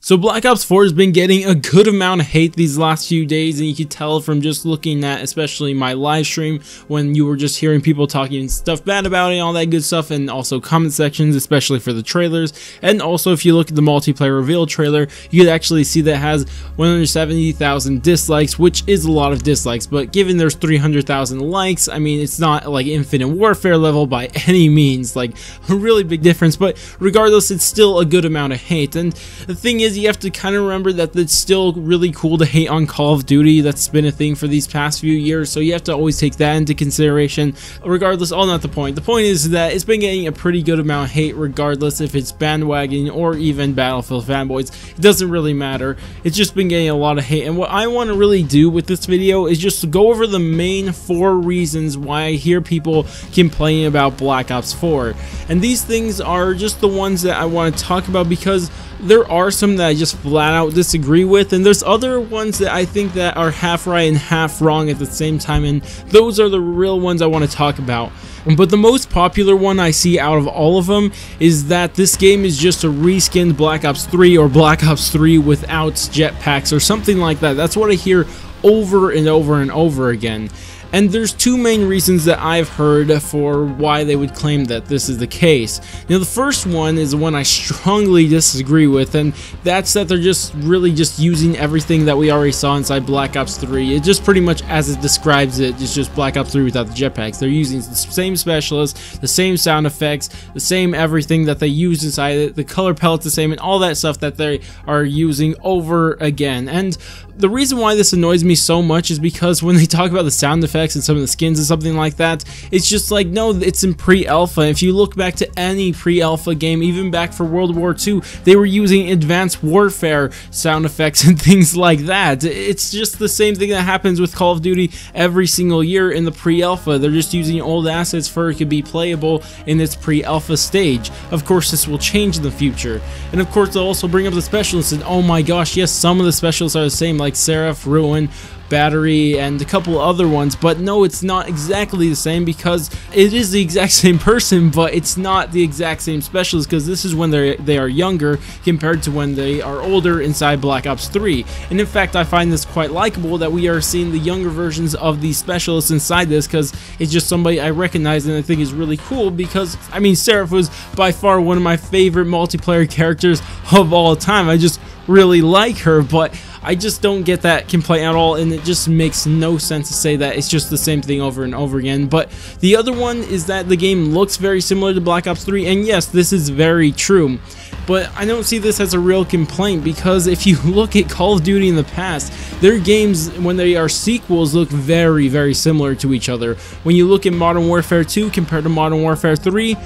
So Black Ops 4 has been getting a good amount of hate these last few days, and you could tell from just looking at especially my live stream when you were just hearing people talking stuff bad about it, all that good stuff, and also comment sections, especially for the trailers. And also if you look at the multiplayer reveal trailer, you could actually see that it has 170,000 dislikes, which is a lot of dislikes, but given there's 300,000 likes, I mean, it's not like Infinite Warfare level by any means, like a really big difference, but regardless, it's still a good amount of hate. And the thing is, you have to kind of remember that it's still really cool to hate on Call of Duty. That's been a thing for these past few years, so you have to always take that into consideration. Regardless, not the point. The point is that it's been getting a pretty good amount of hate, regardless if it's bandwagon or even Battlefield fanboys. It doesn't really matter. It's just been getting a lot of hate, and what I want to really do with this video is just to go over the main 4 reasons why I hear people complaining about Black Ops 4. And these things are just the ones that I want to talk about, because there are some that I just flat out disagree with, and there's other ones that I think that are half right and half wrong at the same time, and those are the real ones I want to talk about. But the most popular one I see out of all of them is that this game is just a reskinned Black Ops 3 or Black Ops 3 without jetpacks or something like that. That's what I hear over and over and over again. And there's 2 main reasons that I've heard for why they would claim that this is the case. Now, the first one is the one I strongly disagree with, and that's that they're just really just using everything that we already saw inside Black Ops 3. It just pretty much as it describes it, it's just Black Ops 3 without the jetpacks. They're using the same specialists, the same sound effects, the same everything that they use inside it, the color palette's the same, and all that stuff that they are using over again. And the reason why this annoys me so much is because when they talk about the sound effects and some of the skins and something like that, it's just like, no, it's in pre-alpha. If you look back to any pre-alpha game, even back for World War II, they were using advanced warfare sound effects and things like that. It's just the same thing that happens with Call of Duty every single year in the pre-alpha. They're just using old assets for it to be playable in its pre-alpha stage. Of course, this will change in the future. And of course, they'll also bring up the specialists, and oh my gosh, yes, some of the specialists are the same, like Seraph, Ruin, Battery, and a couple other ones, but no, it's not exactly the same, because it is the exact same person, but it's not the exact same specialist, because this is when they are younger compared to when they are older inside Black Ops 3. And in fact, I find this quite likable that we are seeing the younger versions of these specialists inside this, because it's just somebody I recognize and I think is really cool, because I mean, Seraph was by far one of my favorite multiplayer characters of all time. I just really like her, but I just don't get that complaint at all, and it just makes no sense to say that it's just the same thing over and over again. But the other one is that the game looks very similar to Black Ops 3, and yes, this is very true. But I don't see this as a real complaint, because if you look at Call of Duty in the past, their games, when they are sequels, look very, very similar to each other. When you look at Modern Warfare 2 compared to Modern Warfare 3,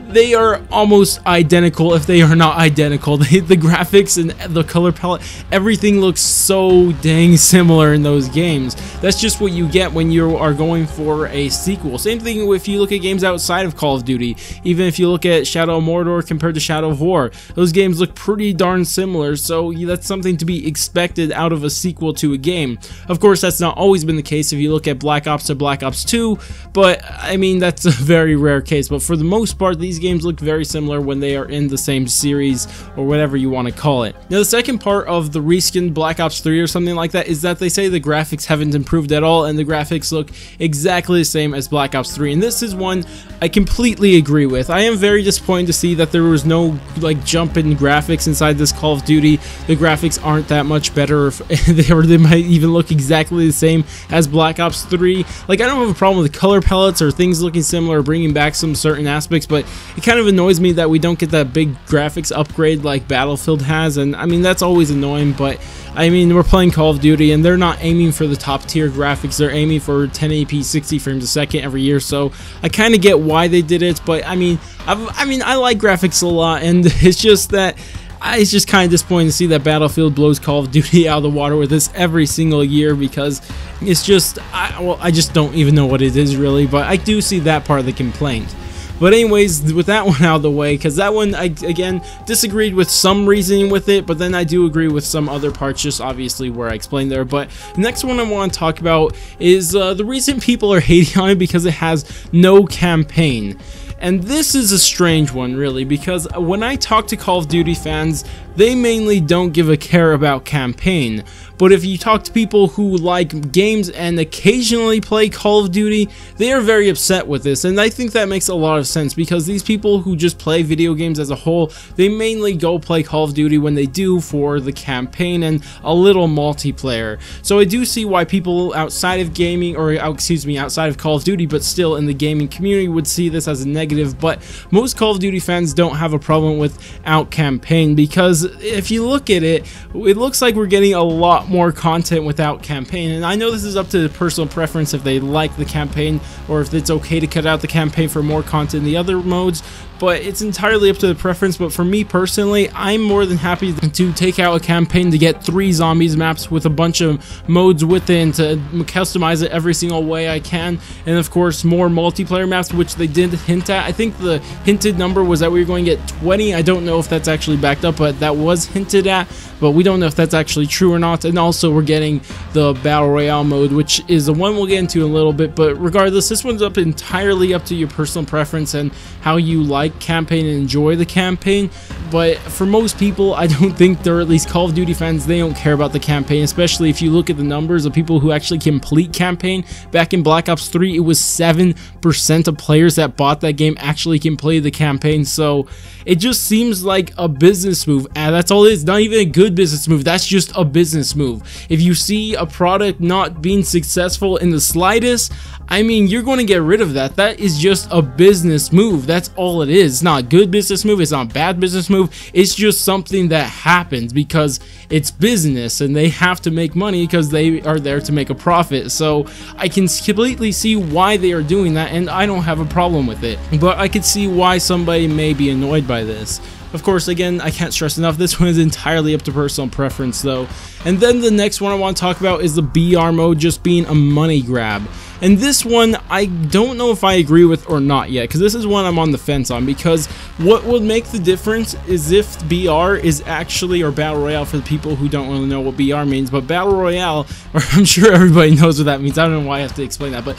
they are almost identical, if they are not identical. The graphics and the color palette, everything looks so dang similar in those games. That's just what you get when you are going for a sequel. Same thing if you look at games outside of Call of Duty. Even if you look at Shadow of Mordor compared to Shadow of War, those games look pretty darn similar, so that's something to be expected out of a sequel to a game. Of course, that's not always been the case if you look at Black Ops to Black Ops 2, but I mean, that's a very rare case. But for the most part, these games look very similar when they are in the same series or whatever you want to call it. Now, the second part of the reskinned Black Ops 3 or something like that is that they say the graphics haven't improved at all, and the graphics look exactly the same as Black Ops 3, and this is one I completely agree with. I am very disappointed to see that there was no like jump in graphics inside this Call of Duty. The graphics aren't that much better, they might even look exactly the same as Black Ops 3. Like, I don't have a problem with the color palettes or things looking similar or bringing back some certain aspects, but it kind of annoys me that we don't get that big graphics upgrade like Battlefield has, and I mean, that's always annoying, but I mean, we're playing Call of Duty and they're not aiming for the top tier graphics. They're aiming for 1080p 60 frames a second every year, so I kind of get why they did it. But I mean, I like graphics a lot, and it's just that it's just kind of disappointing to see that Battlefield blows Call of Duty out of the water with this every single year, because it's just, I just don't even know what it is really, but I do see that part of the complaint. But anyways, with that one out of the way, because that one, I again disagreed with some reasoning with it, but then I do agree with some other parts, just obviously where I explained there. But the next one I want to talk about is the reason people are hating on it, because it has no campaign. And this is a strange one, really, because when I talk to Call of Duty fans, they mainly don't give a care about campaign. But if you talk to people who like games and occasionally play Call of Duty, they are very upset with this, and I think that makes a lot of sense, because these people who just play video games as a whole, they mainly go play Call of Duty when they do for the campaign and a little multiplayer. So I do see why people outside of gaming, or outside of Call of Duty, but still in the gaming community, would see this as a negative. But most Call of Duty fans don't have a problem without campaign, because if you look at it, it looks like we're getting a lot more content without campaign. And I know this is up to personal preference if they like the campaign, or if it's okay to cut out the campaign for more content in the other modes, but it's entirely up to the preference. But for me personally, I'm more than happy to take out a campaign to get 3 zombies maps with a bunch of modes within to customize it every single way I can, and of course more multiplayer maps, which they did hint at. I think the hinted number was that we were going to get 20. I don't know if that's actually backed up, but that was hinted at, but we don't know if that's actually true or not. And also we're getting the Battle Royale mode, which is the one we'll get into in a little bit. But regardless, this one's entirely up to your personal preference and how you like campaign and enjoy the campaign. But for most people, I don't think they're, at least Call of Duty fans, they don't care about the campaign, especially if you look at the numbers of people who actually complete campaign. Back in Black Ops 3, it was 7% of players that bought that game actually completed the campaign. So it just seems like a business move, and that's all it is. Not even a good business move, that's just a business move. If you see a product not being successful in the slightest, I mean, you're going to get rid of that. That is just a business move. That's all it is. It's not a good business move. It's not a bad business move. It's just something that happens because it's business and they have to make money because they are there to make a profit. So I can completely see why they are doing that, and I don't have a problem with it. But I could see why somebody may be annoyed by this. Of course, again, I can't stress enough, this one is entirely up to personal preference though. And then the next one I want to talk about is the BR mode just being a money grab. And this one, I don't know if I agree with or not yet, because this is one I'm on the fence on, because what would make the difference is if BR is actually, or Battle Royale for the people who don't really know what BR means, but Battle Royale, or I'm sure everybody knows what that means, I don't know why I have to explain that, but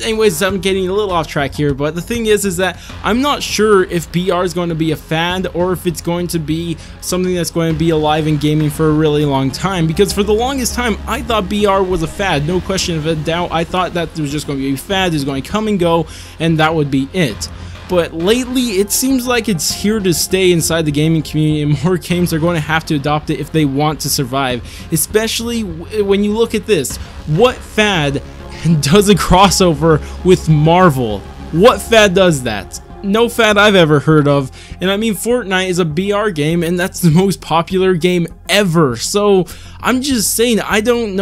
anyways, I'm getting a little off track here. But the thing is that I'm not sure if BR is going to be a fad, or if it's going to be something that's going to be alive in gaming for a really long time, because for the longest time, I thought BR was a fad, no question of a doubt. I thought that it was just going to be a fad, it was going to come and go, and that would be it. But lately, it seems like it's here to stay inside the gaming community, and more games are going to have to adopt it if they want to survive. Especially when you look at this, what fad does a crossover with Marvel? What fad does that? No fad I've ever heard of. And I mean, Fortnite is a BR game, and that's the most popular game ever. So I'm just saying, I don't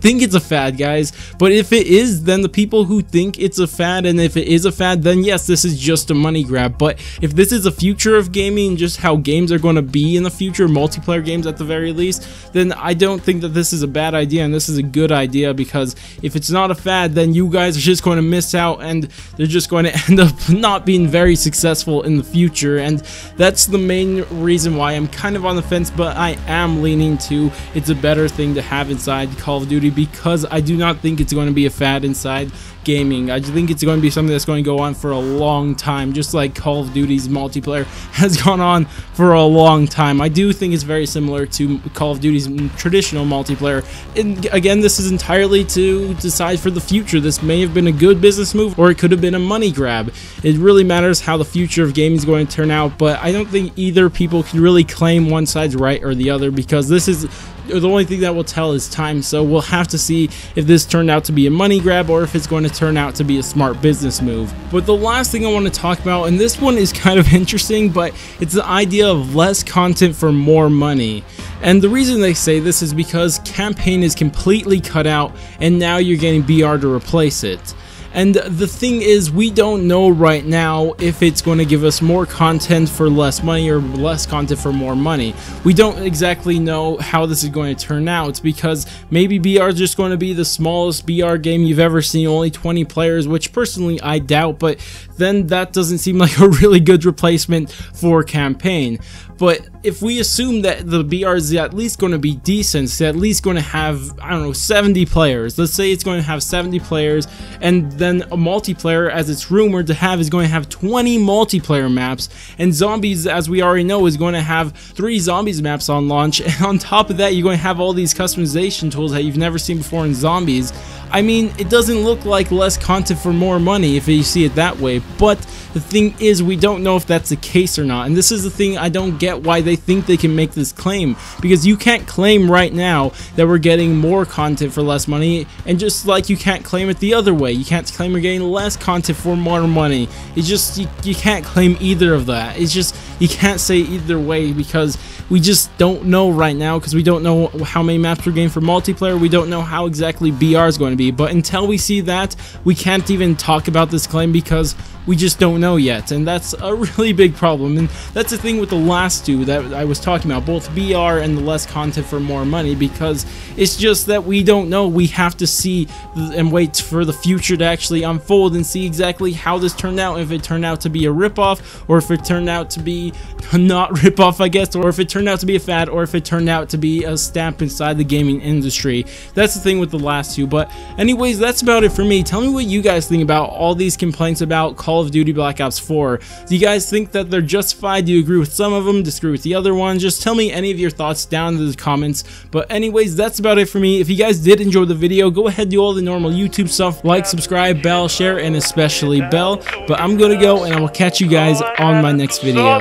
think it's a fad, guys. But if it is, then the people who think it's a fad, and if it is a fad, then yes, this is just a money grab. But if this is the future of gaming, just how games are going to be in the future, multiplayer games at the very least, then I don't think that this is a bad idea, and this is a good idea. Because if it's not a fad, then you guys are just going to miss out, and they're just going to end up not being very successful in the future. And that's the main reason why I'm kind of on the fence, but I am leaning to it's a better thing to have inside Call of Duty, because I do not think it's going to be a fad inside gaming. I think it's going to be something that's going to go on for a long time, just like Call of Duty's multiplayer has gone on for a long time. I do think it's very similar to Call of Duty's traditional multiplayer. And again, this is entirely to decide for the future. This may have been a good business move, or it could have been a money grab. It really matters how the future of gaming is going to turn out, but I don't think either people can really claim one side's right or the other, because this is the only thing that will tell is time. So we'll have to see if this turned out to be a money grab, or if it's going to turn out to be a smart business move. But the last thing I want to talk about, and this one is kind of interesting, but it's the idea of less content for more money. And the reason they say this is because campaign is completely cut out, and now you're getting BR to replace it. And the thing is, we don't know right now if it's going to give us more content for less money or less content for more money. We don't exactly know how this is going to turn out, because maybe BR is just going to be the smallest BR game you've ever seen, only 20 players, which personally I doubt, but then that doesn't seem like a really good replacement for campaign. But if we assume that the BR is at least going to be decent, it's at least going to have, I don't know, 70 players. Let's say it's going to have 70 players, and then a multiplayer, as it's rumored to have, is going to have 20 multiplayer maps, and zombies, as we already know, is going to have 3 zombies maps on launch, and on top of that, you're going to have all these customization tools that you've never seen before in zombies. I mean, it doesn't look like less content for more money if you see it that way, but the thing is, we don't know if that's the case or not, and this is the thing I don't get why they think they can make this claim, because you can't claim right now that we're getting more content for less money, and just like you can't claim it the other way, you can't claim you're getting less content for more money. It's just, you can't claim either of that. It's just, you can't say either way, because we just don't know right now, because we don't know how many maps we're getting for multiplayer. We don't know how exactly BR is going to be, but until we see that, we can't even talk about this claim, because we just don't know yet, and that's a really big problem. And that's the thing with the last two that I was talking about, both BR and the less content for more money, because it's just that we don't know. We have to see and wait for the future to actually unfold and see exactly how this turned out, if it turned out to be a ripoff, or if it turned out to be not ripoff, I guess, or if it turned out to be a fad, or if it turned out to be a stamp inside the gaming industry. That's the thing with the last two. But anyways, that's about it for me. Tell me what you guys think about all these complaints about Call of Duty Black Ops 4. Do you guys think that they're justified? Do you agree with some of them, disagree with the other ones? Just tell me any of your thoughts down in the comments. But anyways, that's about it for me. If you guys did enjoy the video, go ahead, do all the normal YouTube stuff, like, subscribe, bell, share, and especially bell. But I'm gonna go, and I will catch you guys on my next video.